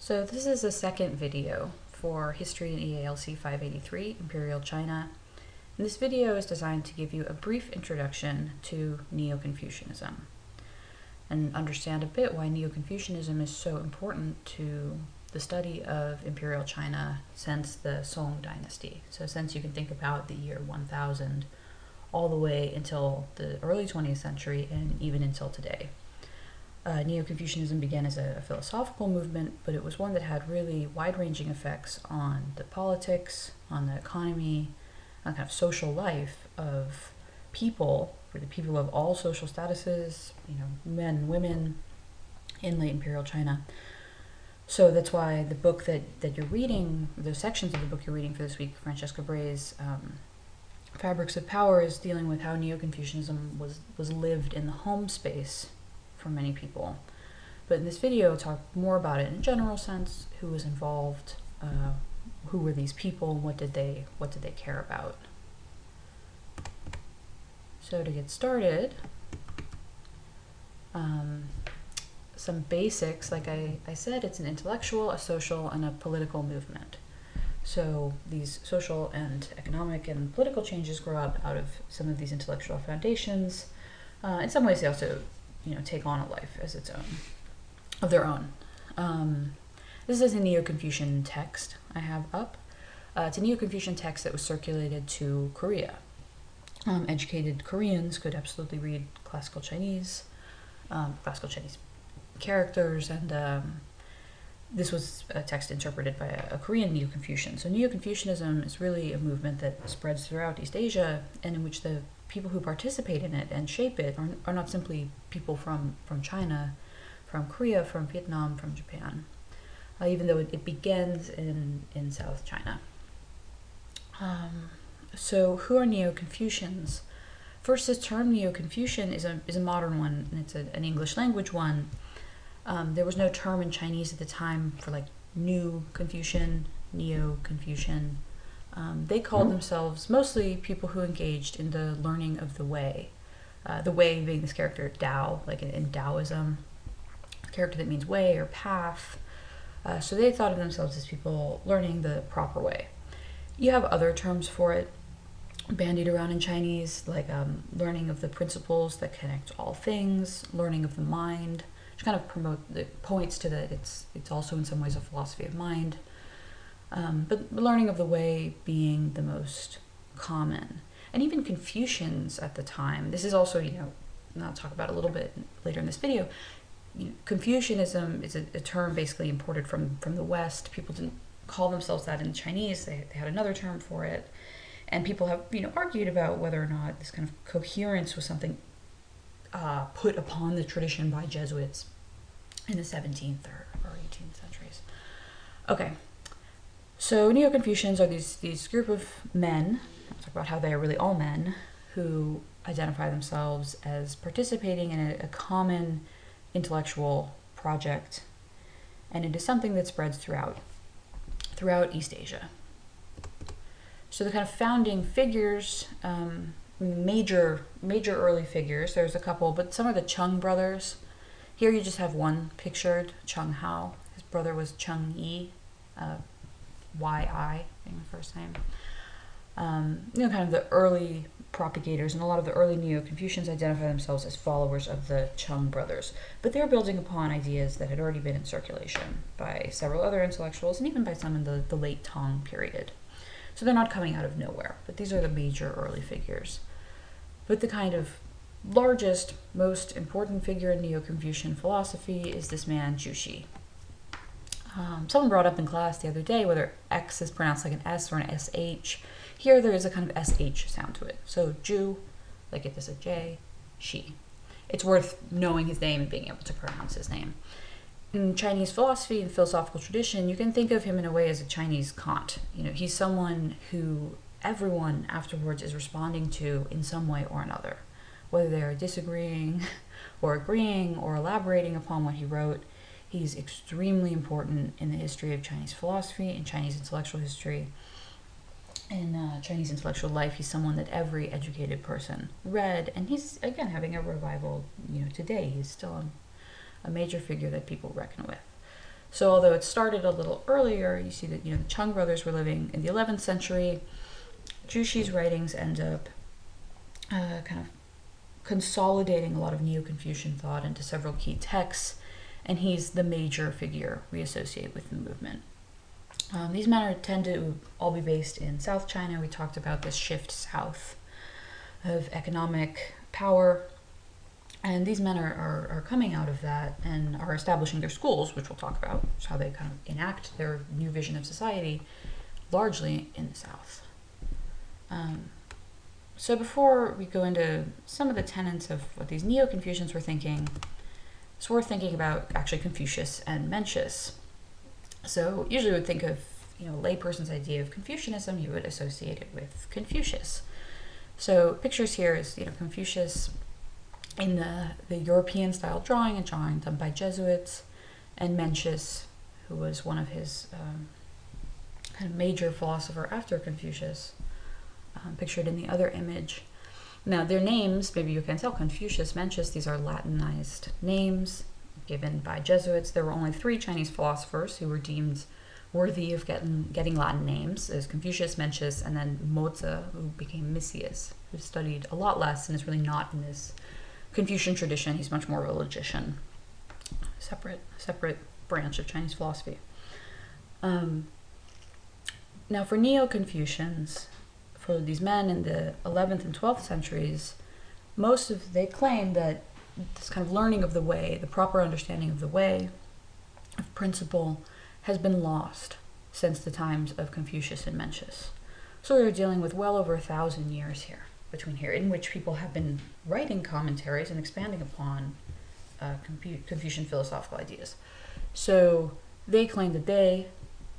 So this is the second video for History in EALC 583, Imperial China. And this video is designed to give you a brief introduction to Neo Confucianism and understand a bit why Neo Confucianism is so important to the study of Imperial China since the Song dynasty. So since you can think about the year 1000 all the way until the early 20th century and even until today. Neo-Confucianism began as a philosophical movement, but it was one that had really wide-ranging effects on the politics, on the economy, on kind of social life of people, for the people of all social statuses, men and women in late imperial China. So that's why the book that you're reading, the sections of the book you're reading for this week, Francesca Bray's Fabrics of Power, is dealing with how Neo-Confucianism was lived in the home space for many people. But in this video, I'll talk more about it in a general sense, who was involved, who were these people, what did they care about. So to get started, some basics, like I said, it's an intellectual, a social, and a political movement. So these social and economic and political changes grow up out of some of these intellectual foundations. In some ways, they also take on a life as its own, of their own. This is a Neo-Confucian text I have up. It's a Neo-Confucian text that was circulated to Korea. Educated Koreans could absolutely read classical Chinese characters, and this was a text interpreted by a Korean Neo-Confucian. So Neo-Confucianism is really a movement that spreads throughout East Asia, and in which the people who participate in it and shape it are not simply people from China, from Korea, from Vietnam, from Japan, even though it begins in South China. So who are Neo-Confucians? First, this term Neo-Confucian is a modern one, and it's an English language one. There was no term in Chinese at the time for like New Confucian, Neo-Confucian. They called themselves mostly people who engaged in the learning of the way being this character Tao, like in Taoism, a character that means way or path. So they thought of themselves as people learning the proper way. You have other terms for it bandied around in Chinese, like learning of the principles that connect all things, learning of the mind, which kind of points to that it's also in some ways a philosophy of mind. But learning of the way being the most common. And even Confucians at the time, this is also, and I'll talk about a little bit later in this video, Confucianism is a term basically imported from the West. People didn't call themselves that in Chinese, they had another term for it. And people have argued about whether or not this kind of coherence was something put upon the tradition by Jesuits in the 17th or 18th centuries. Okay. So Neo-Confucians are these group of men, I'll talk about how they are really all men, who identify themselves as participating in a common intellectual project, and it is something that spreads throughout East Asia. So the kind of founding figures, major early figures, there's a couple, but some are the Chung brothers. Here you just have one pictured, Chung Hao. His brother was Chung Yi, Y-I being the first name. Kind of the early propagators, and a lot of the early Neo-Confucians identify themselves as followers of the Chung brothers. But they're building upon ideas that had already been in circulation by several other intellectuals, and even by some in the late Tang period. So they're not coming out of nowhere, but these are the major early figures. But the kind of largest, most important figure in Neo-Confucian philosophy is this man, Jushi. Someone brought up in class the other day whether X is pronounced like an S or an SH. Here there is a kind of SH sound to it. So Ju, like it is a J, Shi. It's worth knowing his name and being able to pronounce his name. In Chinese philosophy and philosophical tradition, you can think of him in a way as a Chinese Kant. He's someone who everyone afterwards is responding to in some way or another, whether they are disagreeing or agreeing or elaborating upon what he wrote. He's extremely important in the history of Chinese philosophy and Chinese intellectual history. In Chinese intellectual life, he's someone that every educated person read, and he's, again, having a revival, today. He's still a major figure that people reckon with. So although it started a little earlier, you see that the Chung brothers were living in the 11th century. Jushi's writings end up kind of consolidating a lot of Neo-Confucian thought into several key texts, and he's the major figure we associate with the movement. These men tend to all be based in South China. We talked about this shift south of economic power, and these men are coming out of that and are establishing their schools, which we'll talk about, which is how they kind of enact their new vision of society, largely in the South. So before we go into some of the tenets of what these Neo-Confucians were thinking, it's worth thinking about actually Confucius and Mencius. So usually we would think of, a layperson's idea of Confucianism, you would associate it with Confucius. So pictures here is, Confucius in the European style drawing, a drawing done by Jesuits, and Mencius, who was one of his kind of major philosopher after Confucius, pictured in the other image. Now their names, maybe you can tell, Confucius, Mencius, these are Latinized names given by Jesuits. There were only 3 Chinese philosophers who were deemed worthy of getting Latin names. There's Confucius, Mencius, and then Mozi, who became Misius, who studied a lot less and is really not in this Confucian tradition. He's much more of a logician, separate branch of Chinese philosophy. Now for Neo-Confucians, for these men in the 11th and 12th centuries, they claim that this kind of learning of the way, the proper understanding of the way, of principle, has been lost since the times of Confucius and Mencius. So we're dealing with well over 1,000 years here, in which people have been writing commentaries and expanding upon Confucian philosophical ideas. So they claim that they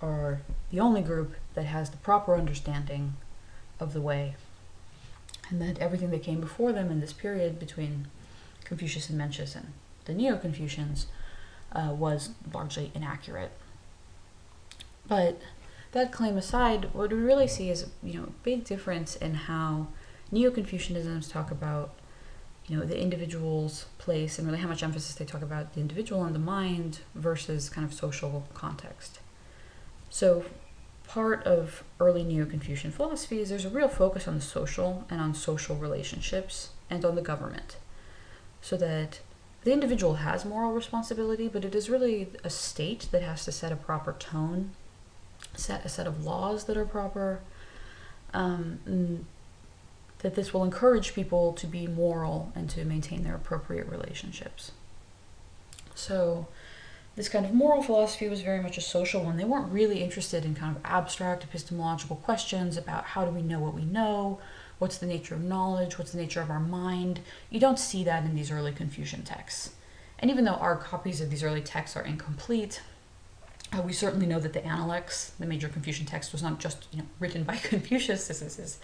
are the only group that has the proper understanding of the way, and that everything that came before them in this period between Confucius and Mencius and the Neo-Confucians was largely inaccurate. But that claim aside, what we really see is a big difference in how Neo-Confucianisms talk about the individual's place, and really how much emphasis they talk about the individual and the mind versus kind of social context. So part of early Neo-Confucian philosophy is there's a real focus on the social and on social relationships and on the government, so that the individual has moral responsibility, but it is really a state that has to set a proper tone, set a set of laws that are proper, that this will encourage people to be moral and to maintain their appropriate relationships. So this kind of moral philosophy was very much a social one. They weren't really interested in kind of abstract epistemological questions about how do we know what we know, what's the nature of knowledge, what's the nature of our mind. You don't see that in these early Confucian texts. And even though our copies of these early texts are incomplete, we certainly know that the Analects, the major Confucian text, was not just written by Confucius. This is his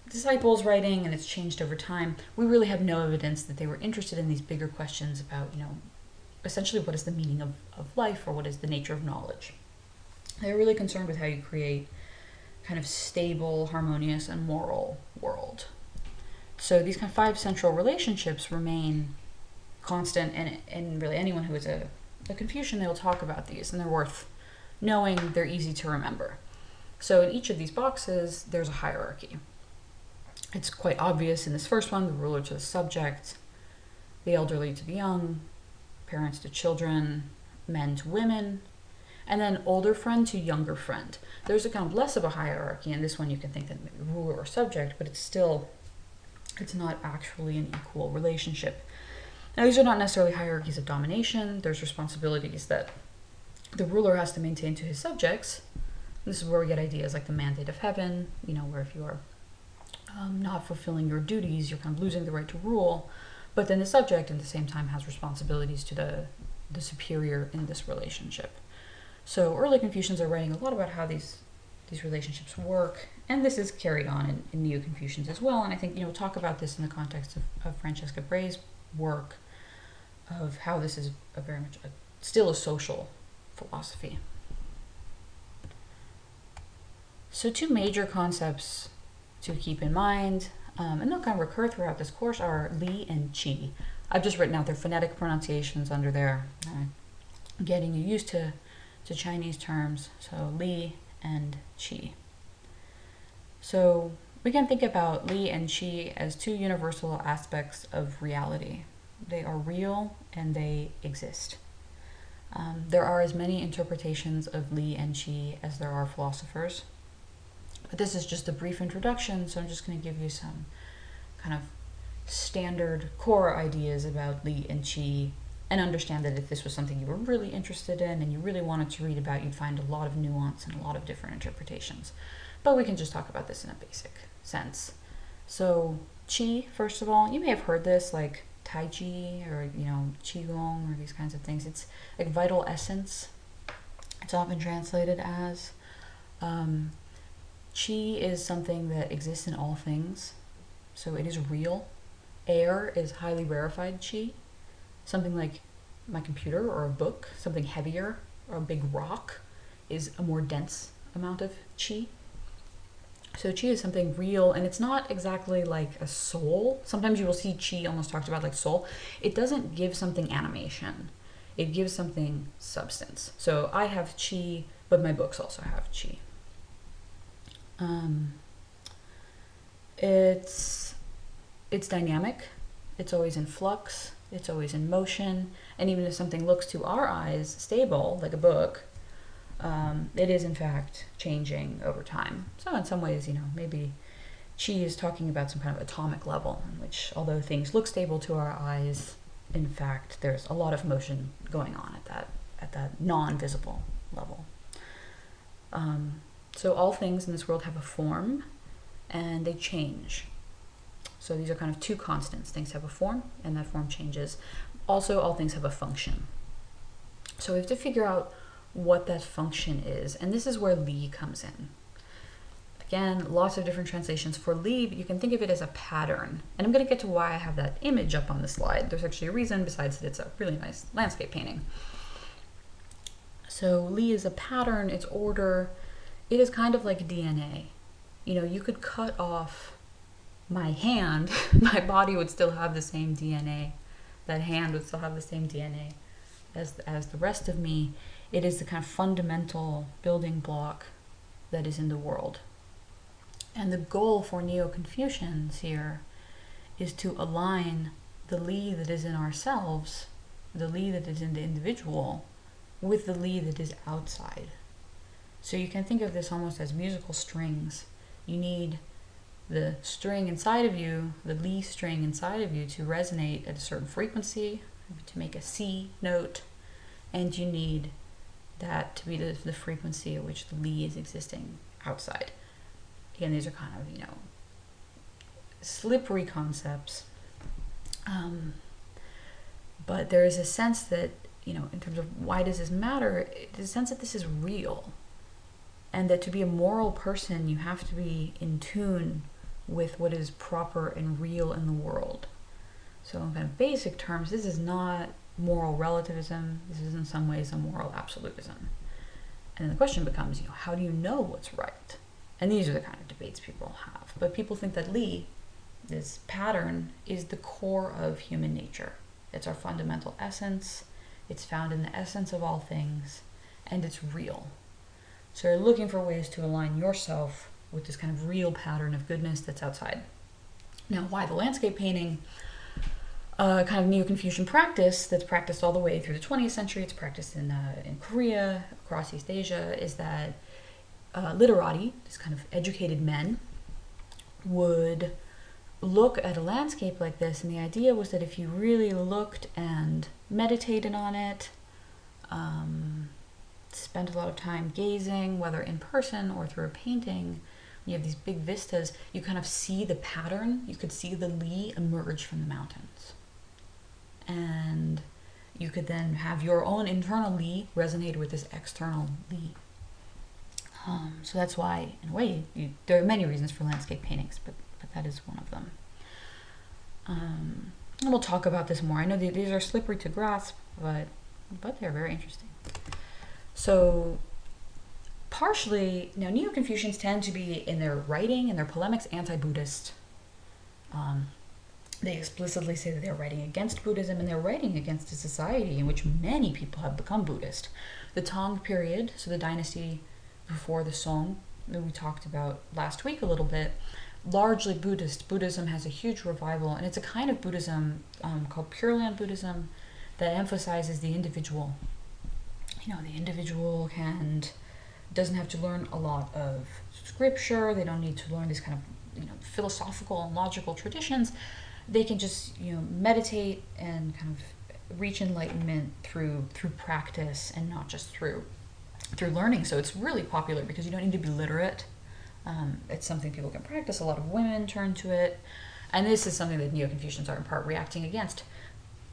disciples writing, and it's changed over time. We really have no evidence that they were interested in these bigger questions about, essentially what is the meaning of life, or what is the nature of knowledge. They're really concerned with how you create kind of stable, harmonious, and moral world. So these kind of 5 central relationships remain constant, and really anyone who is a Confucian, they'll talk about these, and they're worth knowing, they're easy to remember. So in each of these boxes, there's a hierarchy. It's quite obvious in this first one, the ruler to the subject, the elderly to the young, parents to children, men to women, and then older friend to younger friend. There's a kind of less of a hierarchy in this one. You can think that maybe ruler or subject, but it's not actually an equal relationship. Now, these are not necessarily hierarchies of domination. There's responsibilities that the ruler has to maintain to his subjects. This is where we get ideas like the mandate of heaven, where if you are not fulfilling your duties, you're kind of losing the right to rule. But then the subject, at the same time, has responsibilities to the superior in this relationship. So early Confucians are writing a lot about how these relationships work, and this is carried on in Neo-Confucians as well. And I think, we'll talk about this in the context of Francesca Bray's work, of how this is very much still a social philosophy. So 2 major concepts to keep in mind, and they'll kind of recur throughout this course, are Li and Qi. I've just written out their phonetic pronunciations under there, getting you used to to Chinese terms, so Li and Qi. So we can think about Li and Qi as two universal aspects of reality. They are real and they exist. There are as many interpretations of Li and Qi as there are philosophers. But this is just a brief introduction, so I'm just going to give you some kind of standard core ideas about Li and Qi, and understand that if this was something you were really interested in and you really wanted to read about, you'd find a lot of nuance and a lot of different interpretations. But we can just talk about this in a basic sense. So Qi, first of all, you may have heard this, like Tai Chi or, Qigong or these kinds of things. It's like vital essence. It's often translated as. Qi is something that exists in all things, so it is real. Air is highly rarefied Qi. Something like my computer or a book, something heavier, or a big rock, is a more dense amount of Qi. So Qi is something real, and it's not exactly like a soul. Sometimes you will see Qi almost talked about like soul. It doesn't give something animation. It gives something substance. So I have Qi, but my books also have Qi. It's dynamic. It's always in flux. It's always in motion. And even if something looks to our eyes stable, like a book, it is in fact changing over time. So in some ways, maybe Qi is talking about some kind of atomic level in which, although things look stable to our eyes, in fact, there's a lot of motion going on at that non-visible level. So all things in this world have a form, and they change. So these are kind of two constants. Things have a form, and that form changes. Also, all things have a function. So we have to figure out what that function is, and this is where Li comes in. Again, lots of different translations for Li, but you can think of it as a pattern. And I'm going to get to why I have that image up on the slide. There's actually a reason besides that it's a really nice landscape painting. So Li is a pattern, it's order. It is kind of like DNA. You could cut off my hand, my body would still have the same DNA. That hand would still have the same DNA as the rest of me. It is the kind of fundamental building block that is in the world. And the goal for Neo Confucians here is to align the Li that is in ourselves, the Li that is in the individual, with the Li that is outside. So you can think of this almost as musical strings. You need the string inside of you, the Li string inside of you, to resonate at a certain frequency, to make a C note, and you need that to be the frequency at which the Li is existing outside. Again, these are kind of, slippery concepts, but there is a sense that, in terms of why does this matter, there's a sense that this is real, and that to be a moral person, you have to be in tune with what is proper and real in the world. So in kind of basic terms, this is not moral relativism. This is in some ways a moral absolutism. And then the question becomes, how do you know what's right? And these are the kind of debates people have. But people think that Li, this pattern, is the core of human nature. It's our fundamental essence. It's found in the essence of all things, and it's real. So you're looking for ways to align yourself with this kind of real pattern of goodness that's outside. Now, why the landscape painting, kind of Neo-Confucian practice that's practiced all the way through the 20th century, it's practiced in Korea, across East Asia, is that literati, these kind of educated men, would look at a landscape like this, and the idea was that if you really looked and meditated on it, spent a lot of time gazing, whether in person or through a painting, you have these big vistas, you kind of see the pattern, you could see the Li emerge from the mountains. And you could then have your own internal Li resonate with this external Li. So that's why, in a way, there are many reasons for landscape paintings, but that is one of them. And we'll talk about this more. I know these are slippery to grasp, but they're very interesting. So partially, now Neo-Confucians tend to be, in their writing and their polemics, anti-Buddhist. They explicitly say that they're writing against Buddhism, and they're writing against a society in which many people have become Buddhist. The Tang period, so the dynasty before the Song, that we talked about last week a little bit, largely Buddhist. Buddhism has a huge revival, and it's a kind of Buddhism called Pure Land Buddhism that emphasizes the individual. You know, the individual doesn't have to learn a lot of scripture. They don't need to learn these kind of, philosophical and logical traditions. They can just, meditate and kind of reach enlightenment through practice and not just through learning. So it's really popular because you don't need to be literate. It's something people can practice. A lot of women turn to it. And this is something that Neo-Confucians are in part reacting against.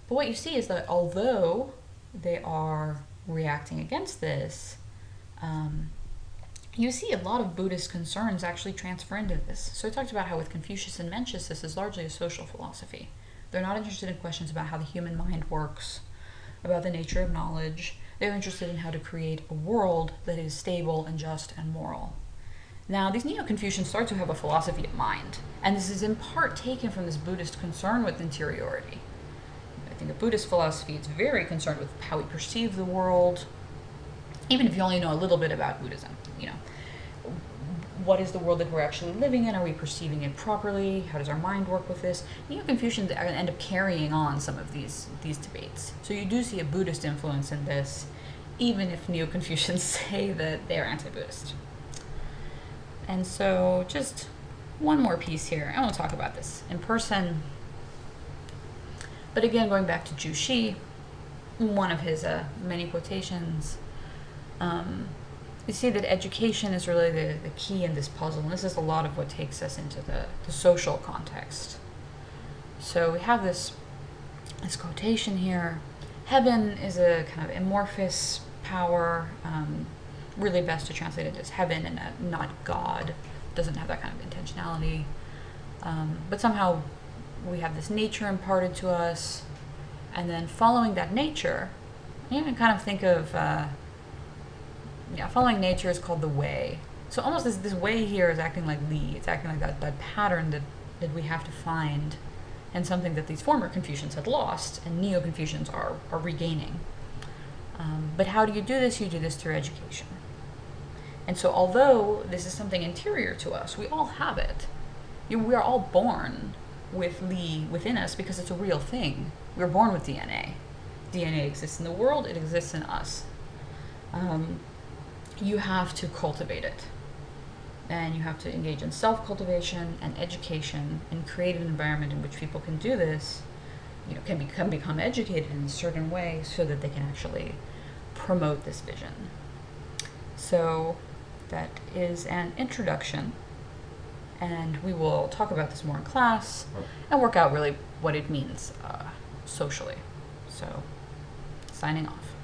But what you see is that although they are reacting against this, you see a lot of Buddhist concerns actually transfer into this. So I talked about how with Confucius and Mencius, this is largely a social philosophy. They're not interested in questions about how the human mind works, about the nature of knowledge. They're interested in how to create a world that is stable and just and moral. Now, these Neo-Confucians start to have a philosophy of mind, and this is in part taken from this Buddhist concern with interiority. I think a Buddhist philosophy is very concerned with how we perceive the world, even if you only know a little bit about Buddhism. What is the world that we're actually living in? Are we perceiving it properly? How does our mind work with this? Neo-Confucians end up carrying on some of these debates. So you do see a Buddhist influence in this, even if Neo-Confucians say that they're anti-Buddhist. And so just one more piece here. I want to talk about this in person. But again, going back to Zhu Xi, one of his many quotations, you see that education is really the key in this puzzle, and this is a lot of what takes us into the social context. So we have this quotation here. Heaven is a kind of amorphous power, really best to translate it as heaven and not God. It doesn't have that kind of intentionality. But somehow we have this nature imparted to us, and then following that nature, you can kind of think of following nature is called the way. So almost this way here is acting like Li. It's acting like that pattern that we have to find, and something that these former Confucians had lost, and Neo-Confucians are regaining. But how do you do this? You do this through education. And so although this is something interior to us, we all have it. We are all born with Li within us because it's a real thing. We're born with DNA. DNA exists in the world, it exists in us. You have to cultivate it. And you have to engage in self-cultivation and education and create an environment in which people can do this, can become educated in a certain way so that they can actually promote this vision. So that is an introduction, and we will talk about this more in class and work out really what it means socially. So, signing off.